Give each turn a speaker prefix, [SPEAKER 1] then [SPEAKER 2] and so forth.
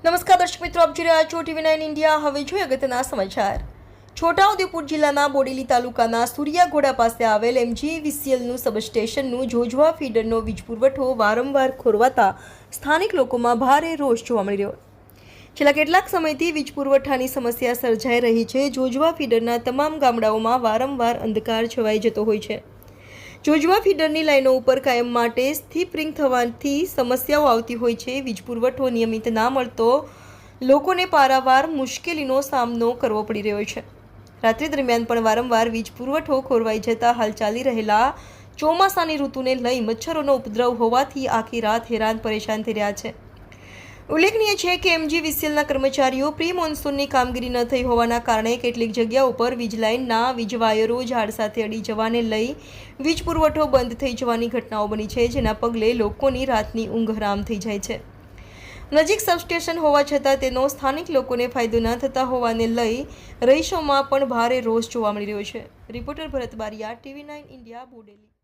[SPEAKER 1] નમસ્કાર દર્શક મિત્રો, આપ જોઈ રહ્યા છો TV9 ઇન્ડિયા। હવે જોઈએ અગત્યના સમાચાર। છોટાઉદેપુર જિલ્લાના બોડેલી તાલુકાના સૂર્યાઘોડા પાસે આવેલ MGVCLનું સબસ્ટેશનનું જોજવા ફીડરનો વીજ પુરવઠો વારંવાર ખોરવાતા સ્થાનિક લોકોમાં ભારે રોષ જોવા મળી રહ્યો છે। છેલ્લા કેટલાક સમયથી વીજ પુરવઠાની સમસ્યા સર્જાઈ રહી છે। જોજવા ફીડરના તમામ ગામડાઓમાં વારંવાર અંધકાર છવાઈ જતો હોય છે। જોજવા ફીડરની લાઈનો ઉપર કાયમ માટે સ્ટીપરિંગ થવાથી સમસ્યાઓ આવતી હોય છે। વીજ પુરવઠો નિયમિત ના મળતો લોકોને પારાવાર મુશ્કેલીનો સામનો કરવો પડી રહ્યો છે। રાત્રિ દરમિયાન પણ વારંવાર વીજ પુરવઠો ખોરવાઈ જતા હાલ ચાલી રહેલા ચોમાસાની ઋતુને લઈ મચ્છરોનો ઉપદ્રવ હોવાથી આખી રાત હેરાન પરેશાન થઈ રહ્યા છે। ઉલ્લેખનીય છે કે MGVCLના કર્મચારીઓ પ્રી મોન્સૂનની કામગીરી ન થઈ હોવાના કારણે કેટલીક જગ્યાઓ પર વીજ લાઇનના વીજ વાયરો ઝાડ સાથે અડી જવાને લઈ વીજ પુરવઠો બંધ થઈ જવાની ઘટનાઓ બની છે, જેના પગલે લોકોની રાતની ઊંઘ હરામ થઈ જાય છે। નજીક સબસ્ટેશન હોવા છતાં તેનો સ્થાનિક લોકોને ફાયદો ન થતા હોવાને લઈ રહીશોમાં પણ ભારે રોષ જોવા મળી રહ્યો છે। રિપોર્ટર ભરત બારિયા, TV9 ઇન્ડિયા, બોડેલી।